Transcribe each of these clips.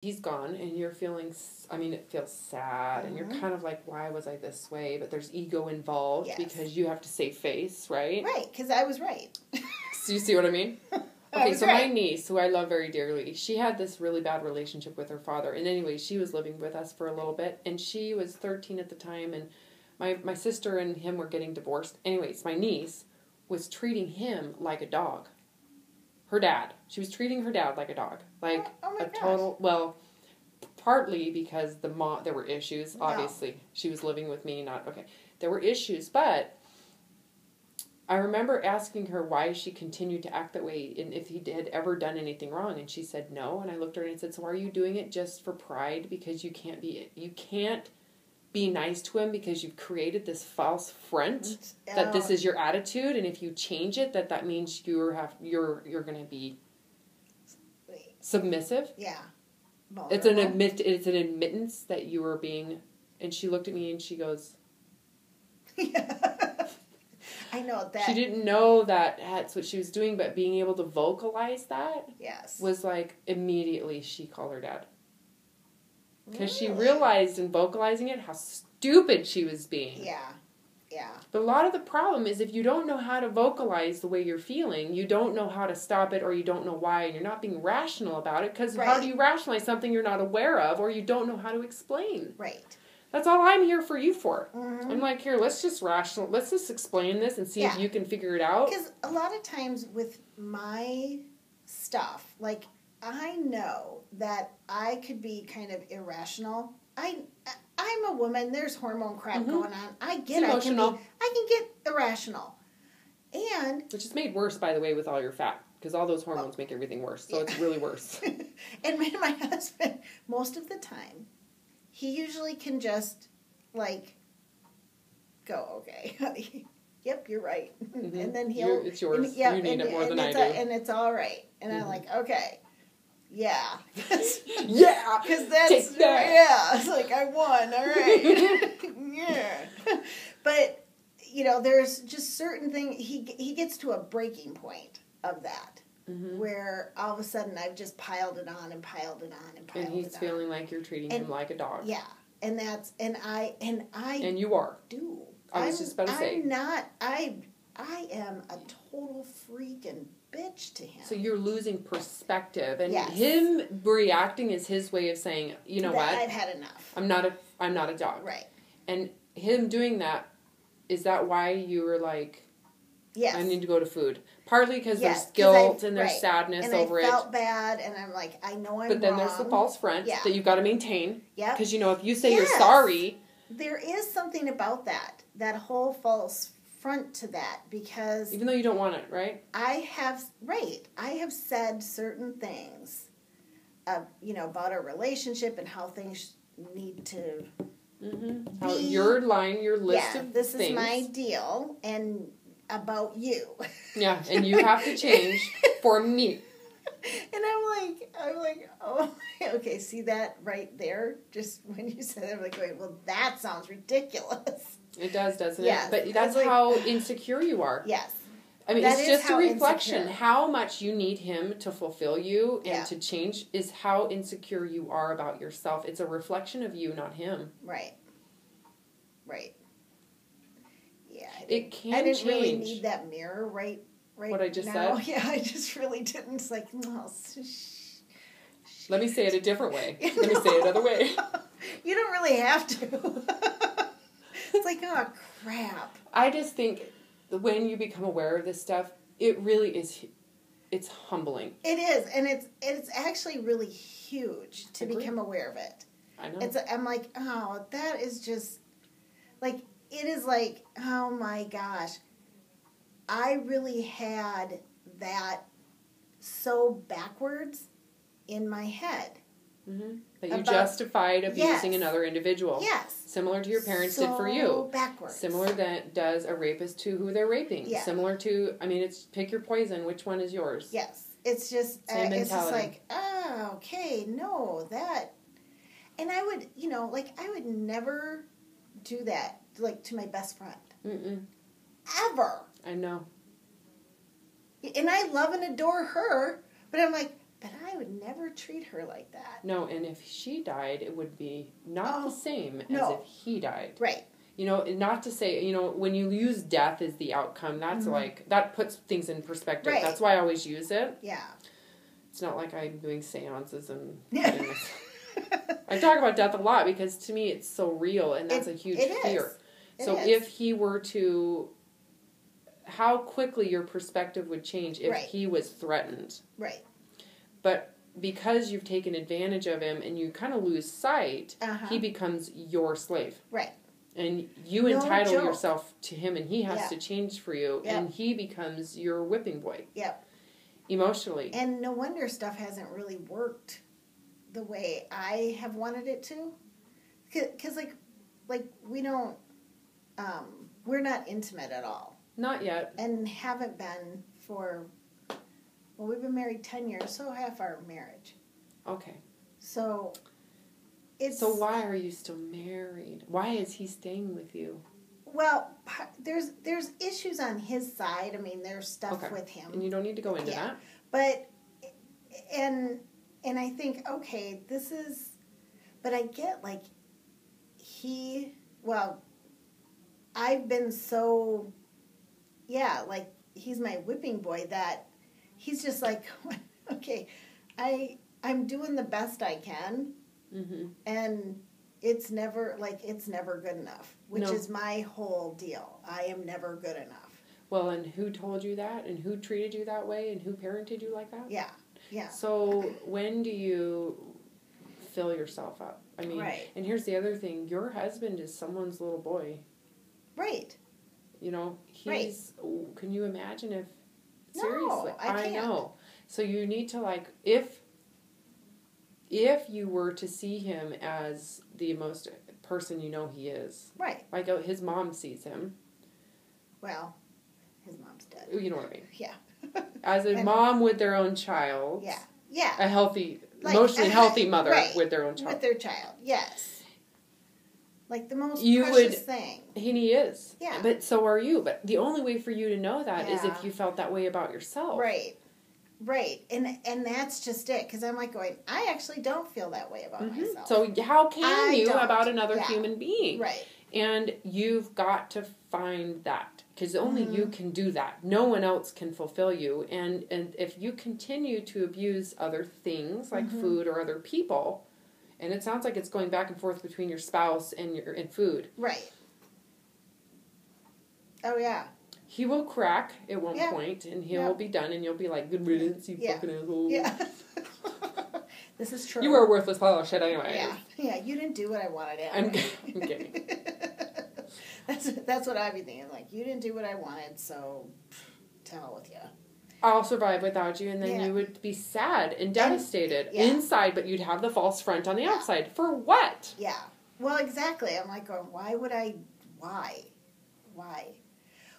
he's gone, and you're feeling, I mean, it feels sad, and you're kind of like, why was I this way? But there's ego involved because you have to save face, right? Right, because I was right. So you see what I mean? Okay, so my niece, who I love very dearly, she had this really bad relationship with her father. And anyway, she was living with us for a little bit, and she was 13 at the time, and my sister and him were getting divorced. Anyways, my niece was treating him like a dog. Her dad. She was treating her dad like a dog. Like a total, well, partly because there were issues, obviously. She was living with me, there were issues, but I remember asking her why she continued to act that way and if he had ever done anything wrong, and she said no, and I looked at her and said, so are you doing it just for pride because you can't be nice to him because you've created this false front that this is your attitude, and if you change it, that means you're going to be submissive. Yeah. It's an admittance that you are being, and she looked at me and she goes, I know that. She didn't know that that's what she was doing, but being able to vocalize that was like immediately she called her dad. Because she realized in vocalizing it how stupid she was being. Yeah. Yeah. But a lot of the problem is if you don't know how to vocalize the way you're feeling, you don't know how to stop it, or you don't know why, and you're not being rational about it, because how do you rationalize something you're not aware of or you don't know how to explain? Right. That's all I'm here for you for. Mm-hmm. I'm like, here, let's just explain this and see if you can figure it out. Because a lot of times with my stuff, like, I know that I could be kind of irrational. I'm a woman. There's hormone crap going on. I get emotional. I can get irrational. Which is made worse, by the way, with all your fat. Because all those hormones make everything worse. So it's really worse. And my husband, most of the time, he usually can just, like, go, okay, honey. Yep, you're right. Mm-hmm. And then it's yours. And, you need it more than I do. And it's all right. And I'm like, okay. Yeah. Yeah. Because that's, it's like, I won. All right. Yeah. But, there's just certain things, he gets to a breaking point of that. Mm-hmm. Where all of a sudden I've just piled it on and piled it on and piled it on. And he's feeling like you're treating him like a dog. Yeah. And you are. I was just about to say. I'm not, I am a total freaking bitch to him. So you're losing perspective, and him reacting is his way of saying, you know what? I've had enough. I'm not a dog. Right. And him doing that, is that why you were like, yes, I need to go to food? Partly because there's guilt and there's sadness over it. And I felt bad, and I'm like, I know I'm wrong. But then there's the false front that you've got to maintain. Yeah. Because, if you say you're sorry. There is something about that whole false front to that, because... Even though you don't want it, right? I have said certain things, about a relationship and how things need to be. Your list of this things. Is my deal, and about you. Yeah, and you have to change for me. And I'm like, oh, okay, see that right there? Just when you said that, I'm like, wait, well, that sounds ridiculous. It does, doesn't it? But that's how insecure you are. Yes. I mean, it's just a reflection. Insecure. How much you need him to fulfill you and to change is how insecure you are about yourself. It's a reflection of you, not him. Right. Right. Yeah. It can change. I didn't really need that mirror right what I just now. said? Yeah, I just really didn't. It's like, no. Let me say it a different way. Let me say it another way. You don't really have to. It's like, oh, crap. I just think when you become aware of this stuff, it really is, it's humbling. It is, and it's actually really huge to become aware of it. I know. I'm like, oh, that is just, like, it is like, oh my gosh. I really had that so backwards in my head. Mm-hmm. That you justified abusing another individual. Yes. Similar to your parents did for you. Backwards. Similar that does a rapist to who they're raping. Yeah. Similar to, it's pick your poison. Which one is yours? Yes. It's just, it's just like, oh, okay, no, that. And I would, I would never do that, like, to my best friend. Mm-mm. Ever. I know. And I love and adore her, but I'm like, But I would never treat her like that. No, and if she died, it would be not the same as if he died. Right. You know, not to say, you know, when you use death as the outcome, that's like, that puts things in perspective. Right. That's why I always use it. Yeah. It's not like I'm doing seances and things. I talk about death a lot because to me it's so real and that's a huge fear. So if he were to, how quickly your perspective would change if he was threatened. Right. But because you've taken advantage of him and you kind of lose sight, he becomes your slave. Right. And you entitle yourself to him and he has to change for you and he becomes your whipping boy. Yep. Emotionally. And no wonder stuff hasn't really worked the way I have wanted it to. Because, like we don't, we're not intimate at all. Not yet. And haven't been for, well, we've been married 10 years, so half our marriage. Okay. So, So why are you still married? Why is he staying with you? Well, there's issues on his side. I mean, there's stuff with him. And you don't need to go into that. But, and I think, okay, this is, but I get, like, I've been so, like, he's my whipping boy that he's just like, okay, I'm doing the best I can, and it's never good enough, which is my whole deal. I am never good enough. Well, and who told you that, and who treated you that way, and who parented you like that? Yeah. So when do you fill yourself up? I mean, and here's the other thing. Your husband is someone's little boy. Right. You know, can you imagine if, seriously, I know. So you need to, like, if you were to see him as the most person you know he is. Right. Like his mom sees him. Well, his mom's dead. You know what I mean? Yeah. As a mom with their own child. Yeah. Yeah. A healthy, emotionally healthy mother with their own child. With their child, yes. Like the most precious thing. And he is. Yeah. But so are you. But the only way for you to know that is if you felt that way about yourself. Right. Right. And that's just it. Because I'm like going, I actually don't feel that way about myself. So how can you about another human being? Right. And you've got to find that. Because only you can do that. No one else can fulfill you. And if you continue to abuse other things, like food or other people, and it sounds like it's going back and forth between your spouse and food. Right. Oh, yeah. He will crack at one point, and he will be done, and you'll be like, good riddance, you fucking asshole. Yeah. This is true. You were a worthless pile of shit anyway. Yeah. Yeah, you didn't do what I wanted. I'm kidding. That's what I'd be thinking. Like, you didn't do what I wanted, so to hell with you. I'll survive without you, and then you would be sad and devastated inside, but you'd have the false front on the outside. For what? Yeah. Well, exactly. I'm like, why would I? Why?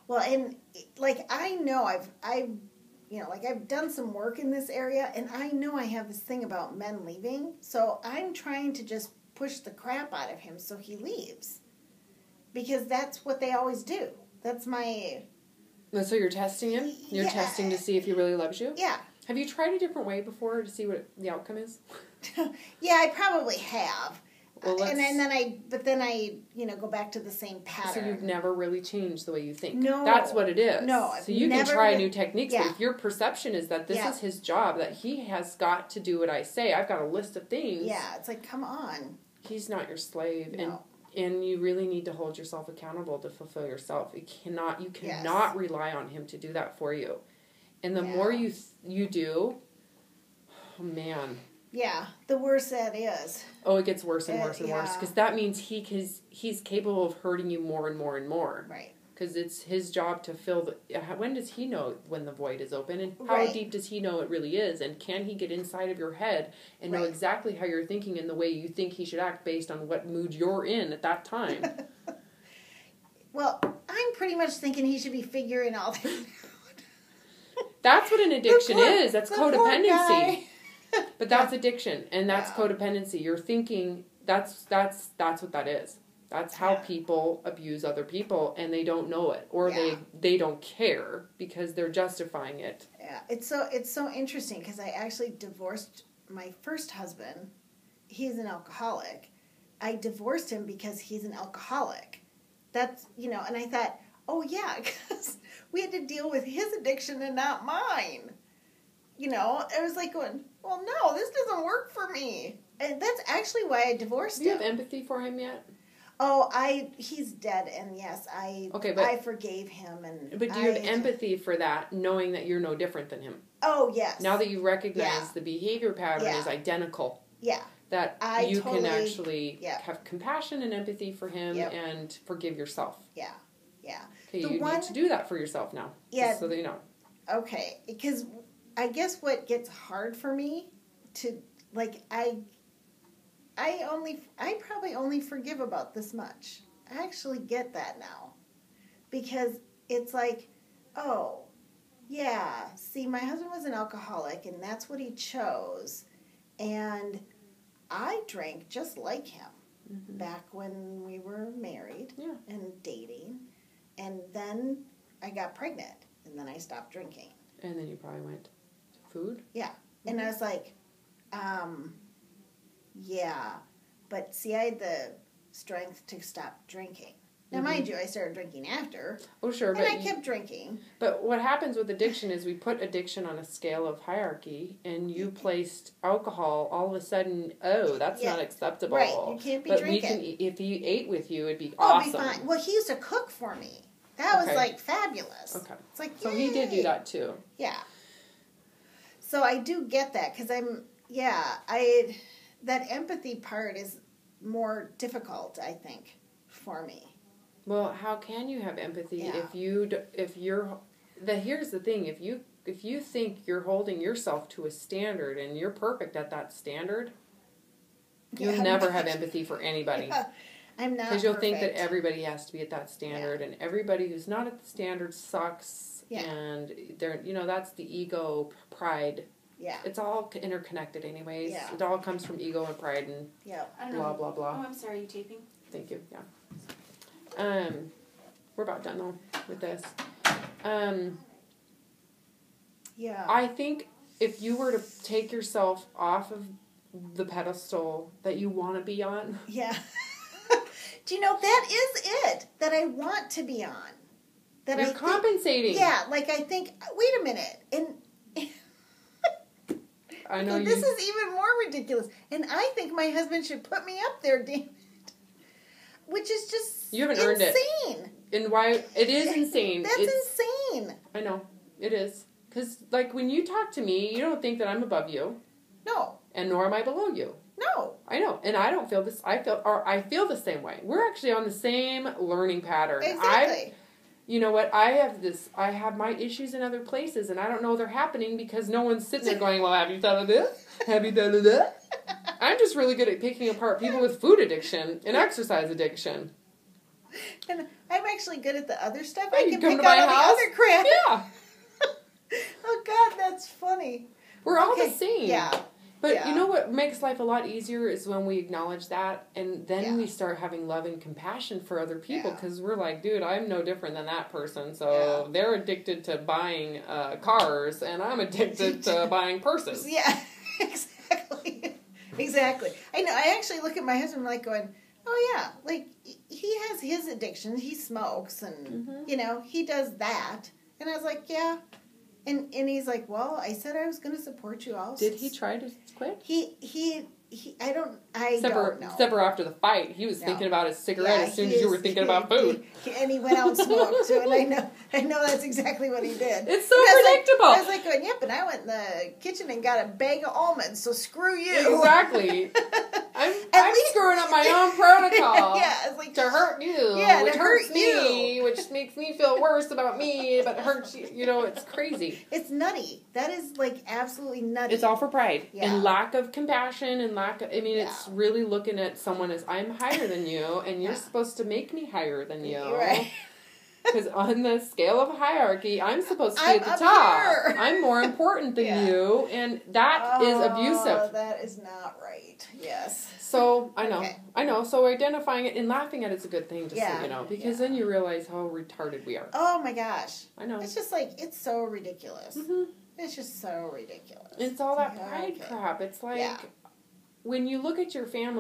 Well, and like I know I've done some work in this area, and I know I have this thing about men leaving. So I'm trying to just push the crap out of him so he leaves, because that's what they always do. That's my. So you're testing him? You're testing to see if he really loves you? Yeah. Have you tried a different way before to see what the outcome is? Yeah, I probably have. Well, then I go back to the same pattern. So you've never really changed the way you think. No. That's what it is. No. So you can try new techniques, but if your perception is that this is his job, that he has got to do what I say, I've got a list of things. Yeah, it's like, come on. He's not your slave. No. And you really need to hold yourself accountable to fulfill yourself. You cannot rely on him to do that for you. And the more you do, oh man. Yeah, the worse that is. Oh, it gets worse and worse and worse. Because that means he's capable of hurting you more and more and more. Right. Because it's his job to fill the... When does he know when the void is open? And how deep does he know it really is? And can he get inside of your head and know exactly how you're thinking and the way you think he should act based on what mood you're in at that time? Well, I'm pretty much thinking he should be figuring all that out. That's what an addiction is. That's codependency. But that's addiction, and that's codependency. You're thinking that's what that is. That's how people abuse other people, and they don't know it, or they don't care because they're justifying it. Yeah, it's so interesting because I actually divorced my first husband. He's an alcoholic. I divorced him because he's an alcoholic. That's, and I thought, oh yeah, because we had to deal with his addiction and not mine. It was like going, well, no, this doesn't work for me. And that's actually why I divorced him. Do you have empathy for him yet? Oh, he's dead, and yes, I forgave him. But do you have empathy for that, knowing that you're no different than him? Oh, yes. Now that you recognize the behavior pattern is identical. Yeah. That you can actually have compassion and empathy for him and forgive yourself. Yeah. Yeah. Okay, you need to do that for yourself now. Yeah. Just so that you know. Okay, because I guess what gets hard for me to, I probably only forgive about this much. I actually get that now. Because it's like, oh, yeah, see, my husband was an alcoholic, and that's what he chose. And I drank just like him back when we were married and dating. And then I got pregnant, and then I stopped drinking. And then you probably went to food? Yeah. And I was like, yeah, but see, I had the strength to stop drinking. Now, mind you, I started drinking after. Oh, sure. And I kept drinking. But what happens with addiction is we put addiction on a scale of hierarchy, and you placed alcohol, all of a sudden, that's not acceptable. Right, you can't be drinking. If he ate with you, it'd be awesome. Oh, it'd be fine. Well, he used to cook for me. That was, fabulous. Okay. It's like, so he did do that, too. Yeah. So I do get that, because that empathy part is more difficult, I think, for me. Well, how can you have empathy if here's the thing, if you think you're holding yourself to a standard and you're perfect at that standard, you'll never have empathy for anybody. Yeah, I'm not because you'll think that everybody has to be at that standard, and everybody who's not at the standard sucks, and they're, that's the ego, pride. Yeah. It's all interconnected anyways. Yeah. It all comes from ego and pride and blah, blah, blah. Oh, I'm sorry, you taping? Thank you, we're about done though with this. I think if you were to take yourself off of the pedestal that you want to be on. Yeah. Do you know, that is it that I want to be on. That You're compensating. I think, wait a minute. And I know this is even more ridiculous. And I think my husband should put me up there, damn it. Which is just you haven't earned it. And why it is insane. That's insane. I know. It is. Because, when you talk to me, you don't think that I'm above you. No. And nor am I below you. No. I know. And I don't feel this. I feel the same way. We're actually on the same learning pattern. Exactly. You know what? I have my issues in other places, and I don't know they're happening because no one's sitting there going, well, have you thought of this? Have you thought of that? I'm just really good at picking apart people with food addiction and exercise addiction. And I'm actually good at the other stuff. Hey, I can pick out all the other crap. Yeah. Oh, God, that's funny. We're all the same. Yeah. But you know what makes life a lot easier is when we acknowledge that, and then we start having love and compassion for other people, because we're like, dude, I'm no different than that person, so they're addicted to buying cars, and I'm addicted to buying purses. Yeah, exactly. Exactly. I know, I actually look at my husband going, oh yeah, he has his addiction, he smokes, and, he does that, and I was like, yeah. And he's like, well, I said I was going to support you all. Did he try to quit? I don't know. Except for after the fight, he was thinking about his cigarette as soon as you were thinking about food. And he went out and smoked too, and I know that's exactly what he did. It's so predictable. I was like going, yep, and I went in the kitchen and got a bag of almonds, so screw you. Exactly. I'm screwing up my own protocol. Yeah, it's like to hurt you, which hurts me, which makes me feel worse about me, but hurts you. It's crazy. It's nutty. That is absolutely nutty. It's all for pride and lack of compassion and it's really looking at someone as I'm higher than you, and you're supposed to make me higher than you. Right. Because on the scale of hierarchy, I'm supposed to be at the top. Here. I'm more important than you, and that is abusive. That is not right. Yes. So, I know. So identifying it and laughing at it's a good thing, just so you know, because then you realize how retarded we are. Oh my gosh. I know. It's just it's so ridiculous. Mm-hmm. It's just so ridiculous. It's all that pride crap. It's like, when you look at your family,